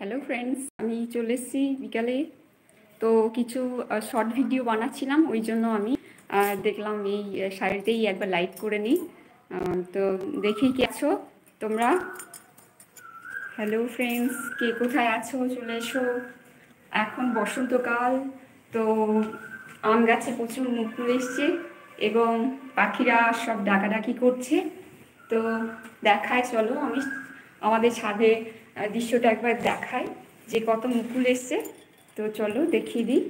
Hello friends, আমি চলে এসেছি বিকালে। তো কিছু শর্ট ভিডিও বানাচ্ছিলাম, ওই জন্য আমি দেখলাম এই শাড়িতেই একবার লাইভ করে নিই। তো দেখি কি আছো তোমরা। হ্যালো ফ্রেন্ডস, কে কোথায় আছো চলে এসো। এখন বসন্তকাল, তো আম গাছে প্রচুর মুকুল এসছে এবং পাখিরা সব ডাকাডাকি করছে। তো দেখায়, চলো আমি আমাদের ছাদে দৃশ্যটা একবার দেখাই যে কত মুকুল এসছে। তো চলো দেখিয়ে দিই।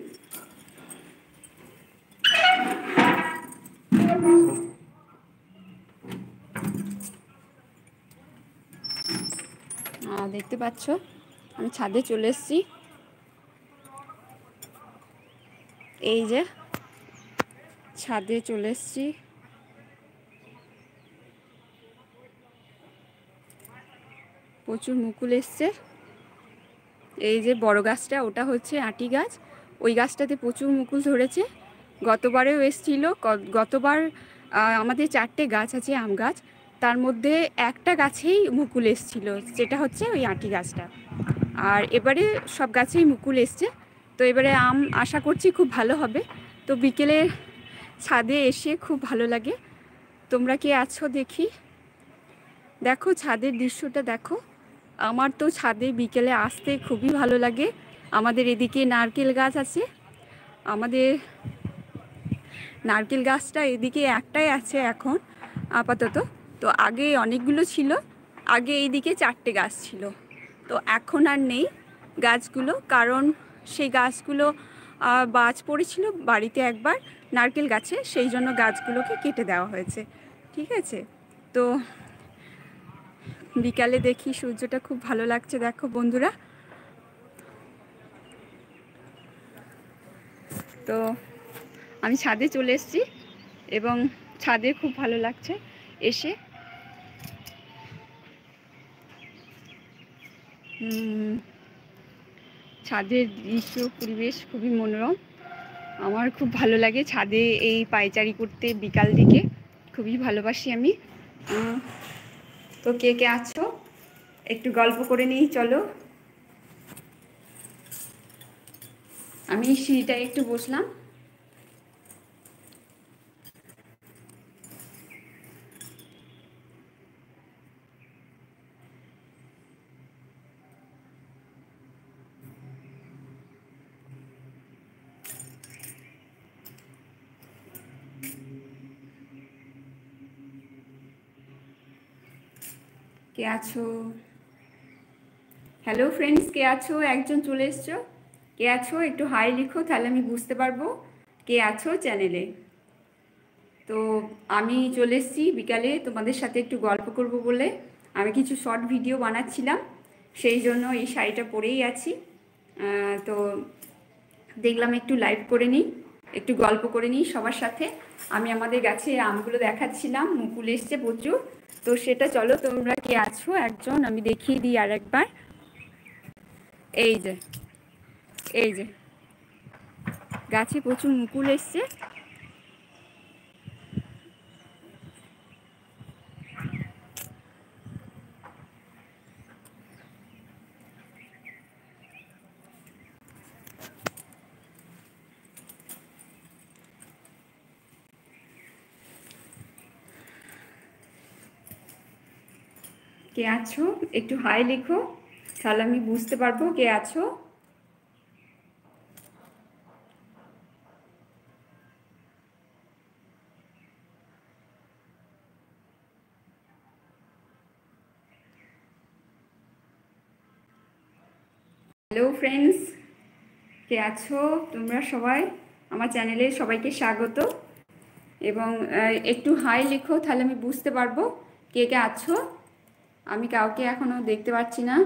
দেখতে পাচ্ছ আমি ছাদে চলে এসেছি। এই যে ছাদে চলে এসেছি। প্রচুর মুকুল এসছে। এই যে বড় গাছটা, ওটা হচ্ছে আটি গাছ। ওই গাছটাতে প্রচুর মুকুল ধরেছে। গতবারেও এসছিল। গতবার আমাদের 4টে গাছ আছে আম গাছ, তার মধ্যে একটা গাছেই মুকুল এসছিল, যেটা হচ্ছে ওই আটি গাছটা। আর এবারে সব গাছেই মুকুল এসছে। তো এবারে আম আশা করছি খুব ভালো হবে। তো বিকেলে ছাদে এসে খুব ভালো লাগে। তোমরা কে আছো দেখি। দেখো ছাদের দৃশ্যটা দেখো। আমার তো ছাদে বিকেলে আসতে খুবই ভালো লাগে। আমাদের এদিকে নারকেল গাছ আছে। আমাদের নারকেল গাছটা এদিকে একটাই আছে এখন আপাতত। তো আগে অনেকগুলো ছিল। আগে এইদিকে 4টে গাছ ছিল, তো এখন আর নেই গাছগুলো, কারণ সেই গাছগুলো বাজ পড়েছিল বাড়িতে একবার নারকেল গাছে, সেই জন্য গাছগুলোকে কেটে দেওয়া হয়েছে। ঠিক আছে। তো বিকালে দেখি সূর্যটা খুব ভালো লাগছে, দেখো বন্ধুরা। তো আমি ছাদে চলে এসেছি এবং ছাদে খুব ভালো লাগছে এসে। ছাদের দৃশ্য পরিবেশ খুবই মনোরম। আমার খুব ভালো লাগে ছাদে এই পায়চারি করতে বিকাল দিকে, খুবই ভালোবাসি আমি। তো কে কে আছো একটু গল্প করে নিই, চলো। আমি সিঁড়িটায় একটু বসলাম। কে আছো? হ্যালো ফ্রেন্ডস, কে আছো? একজন চলে এসছো। কে আছো একটু হাই লিখো, তাহলে আমি বুঝতে পারবো কে আছো চ্যানেলে। তো আমি চলে এসেছি বিকালে তোমাদের সাথে একটু গল্প করব বলে। আমি কিছু শর্ট ভিডিও বানাচ্ছিলাম, সেই জন্য এই শাড়িটা পরেই আছি। তো দেখলাম একটু লাইভ করে নিই, একটু গল্প করে নিই সবার সাথে। আমি আমাদের গাছে আমগুলো দেখাচ্ছিলাম, মুকুল এসছে প্রচুর। তো সেটা চলো, তোমরা কে আছো একজন আমি দেখিয়ে দিই আর একবার। এই যে এই যে গাছে প্রচুর মুকুল এসছে। কে আছো একটু হাই লিখো, তাহলে আমি বুঝতে পারবো কে আছো। হ্যালো ফ্রেন্ডস, কে আছো তোমরা সবাই? আমার চ্যানেলে সবাইকে স্বাগত। এবং একটু হাই লিখো, তাহলে আমি বুঝতে পারবো কে কে আছো। আমি কাউকে এখনও দেখতে পাচ্ছি না।